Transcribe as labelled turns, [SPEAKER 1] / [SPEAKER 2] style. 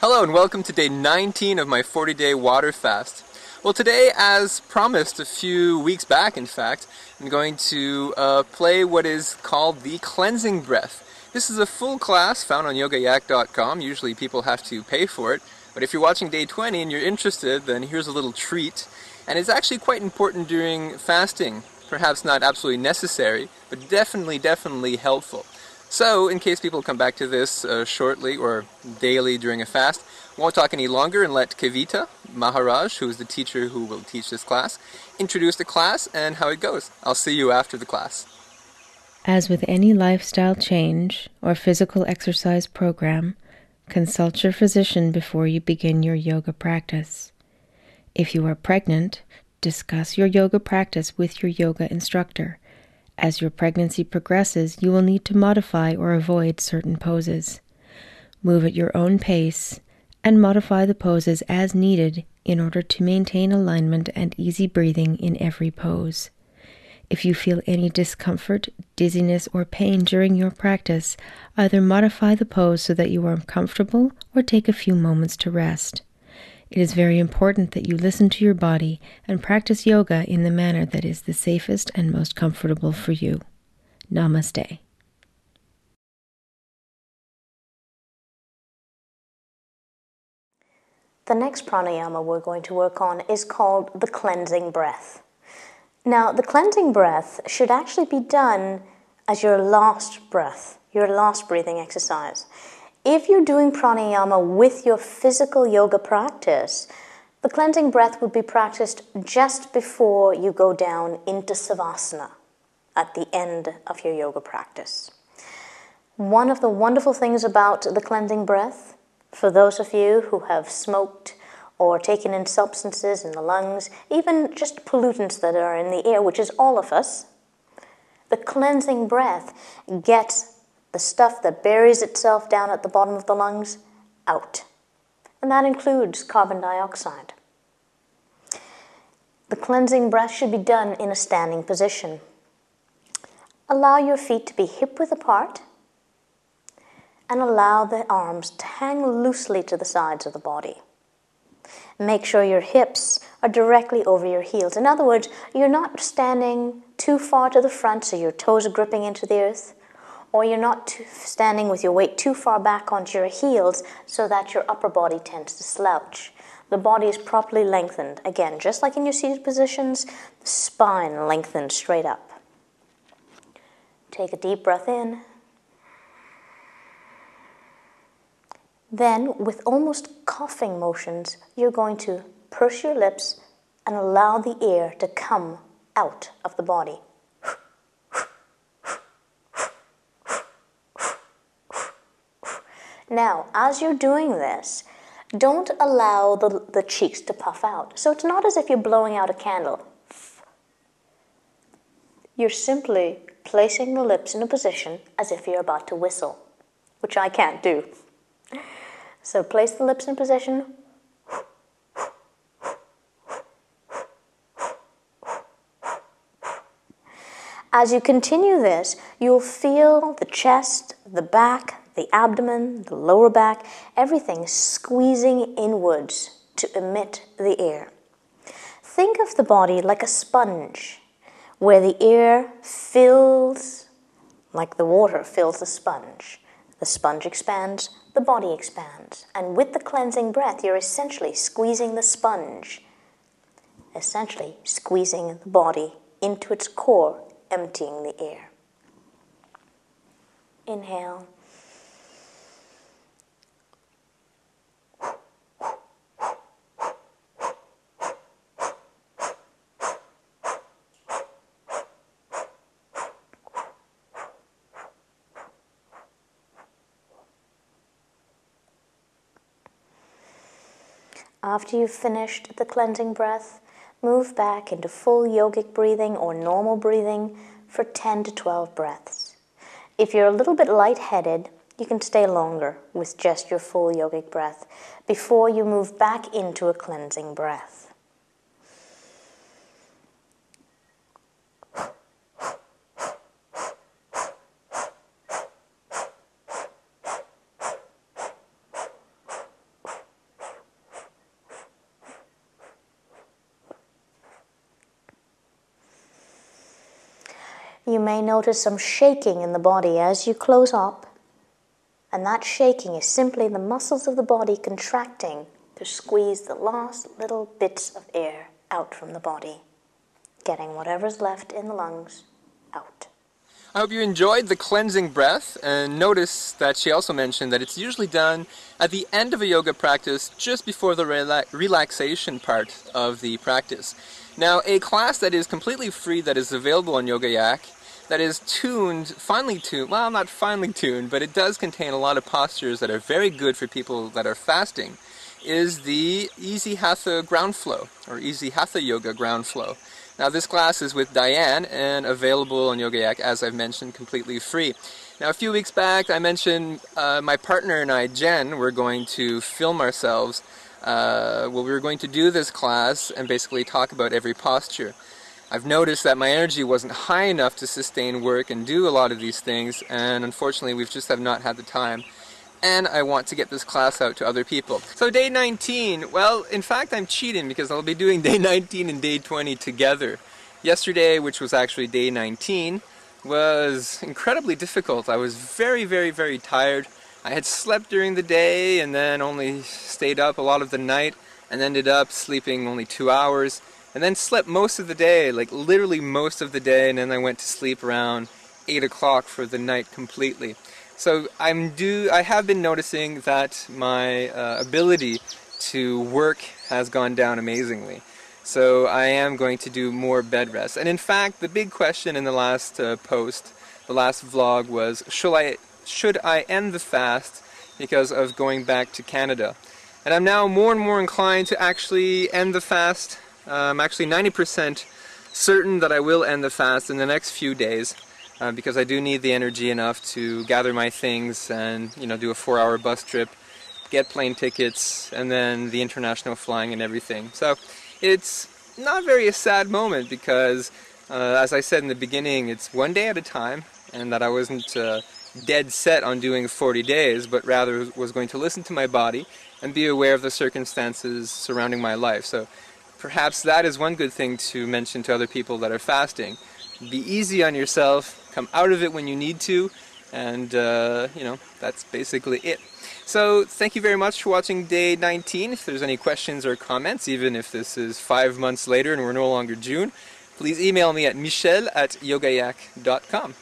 [SPEAKER 1] Hello and welcome to day 19 of my 40-day water fast. Well, today, as promised a few weeks back, in fact, I'm going to play what is called the cleansing breath. This is a full class found on yogayak.com. Usually people have to pay for it, but if you're watching day 20 and you're interested, then here's a little treat. And it's actually quite important during fasting. Perhaps not absolutely necessary, but definitely helpful. So, in case people come back to this shortly or daily during a fast, won't talk any longer and let Kavita Maharaj, who is the teacher who will teach this class, introduce the class and how it goes. I'll see you after the class.
[SPEAKER 2] As with any lifestyle change or physical exercise program, consult your physician before you begin your yoga practice. If you are pregnant, discuss your yoga practice with your yoga instructor. As your pregnancy progresses, you will need to modify or avoid certain poses. Move at your own pace and modify the poses as needed in order to maintain alignment and easy breathing in every pose. If you feel any discomfort, dizziness, or pain during your practice, either modify the pose so that you are comfortable or take a few moments to rest. It is very important that you listen to your body and practice yoga in the manner that is the safest and most comfortable for you. Namaste.
[SPEAKER 3] The next pranayama we're going to work on is called the cleansing breath. Now, the cleansing breath should actually be done as your last breath, your last breathing exercise. If you're doing pranayama with your physical yoga practice, the cleansing breath would be practiced just before you go down into savasana at the end of your yoga practice. One of the wonderful things about the cleansing breath, for those of you who have smoked or taken in substances in the lungs, even just pollutants that are in the air, which is all of us, the cleansing breath gets the stuff that buries itself down at the bottom of the lungs out. And that includes carbon dioxide. The cleansing breath should be done in a standing position. Allow your feet to be hip-width apart and allow the arms to hang loosely to the sides of the body. Make sure your hips are directly over your heels. In other words, you're not standing too far to the front so your toes are gripping into the earth, or you're not standing with your weight too far back onto your heels so that your upper body tends to slouch. The body is properly lengthened. Again, just like in your seated positions, the spine lengthened straight up. Take a deep breath in. Then, with almost coughing motions, you're going to purse your lips and allow the air to come out of the body. Now, as you're doing this, don't allow the cheeks to puff out. So it's not as if you're blowing out a candle. You're simply placing the lips in a position as if you're about to whistle, which I can't do. So place the lips in position. As you continue this, you'll feel the chest, the back, the abdomen, the lower back, everything squeezing inwards to emit the air. Think of the body like a sponge, where the air fills, like the water fills the sponge. The sponge expands, the body expands. And with the cleansing breath, you're essentially squeezing the sponge, essentially squeezing the body into its core, emptying the air. Inhale. After you've finished the cleansing breath, move back into full yogic breathing or normal breathing for 10 to 12 breaths. If you're a little bit lightheaded, you can stay longer with just your full yogic breath before you move back into a cleansing breath. you may notice some shaking in the body as you close up. And that shaking is simply the muscles of the body contracting to squeeze the last little bits of air out from the body, getting whatever's left in the lungs out.
[SPEAKER 1] I hope you enjoyed the cleansing breath, and notice that she also mentioned that it's usually done at the end of a yoga practice, just before the relaxation part of the practice. Now, a class that is completely free, that is available on YogaYak, that is finely tuned, well, not finely tuned, but it does contain a lot of postures that are very good for people that are fasting, is the Easy Hatha Ground Flow, or Easy Hatha Yoga Ground Flow. Now, this class is with Diane and available on YogaYak, as I've mentioned, completely free. Now, a few weeks back, I mentioned my partner and I, Jen, were going to film ourselves. We were going to do this class and basically talk about every posture. I've noticed that my energy wasn't high enough to sustain work and do a lot of these things, and unfortunately we just have not had the time. And I want to get this class out to other people. So day 19, well, in fact I'm cheating because I'll be doing day 19 and day 20 together. Yesterday, which was actually day 19, was incredibly difficult. I was very, very, very tired. I had slept during the day and then only stayed up a lot of the night and ended up sleeping only 2 hours. And then slept most of the day, like literally most of the day, and then I went to sleep around 8 o'clock for the night completely. So I have been noticing that my ability to work has gone down amazingly. So I am going to do more bed rest. And in fact, the big question in the last post, the last vlog, was should I end the fast because of going back to Canada? And I'm now more and more inclined to actually end the fast. I'm actually 90% certain that I will end the fast in the next few days because I do need the energy enough to gather my things and, do a 4-hour bus trip, get plane tickets, and then the international flying and everything. So it's not very a sad moment because, as I said in the beginning, it's one day at a time, and that I wasn't dead set on doing 40 days, but rather was going to listen to my body and be aware of the circumstances surrounding my life. So perhaps that is one good thing to mention to other people that are fasting. Be easy on yourself, come out of it when you need to, and that's basically it. So thank you very much for watching day 19. If there's any questions or comments, even if this is 5 months later and we're no longer June, please email me at michel@yogayak.com.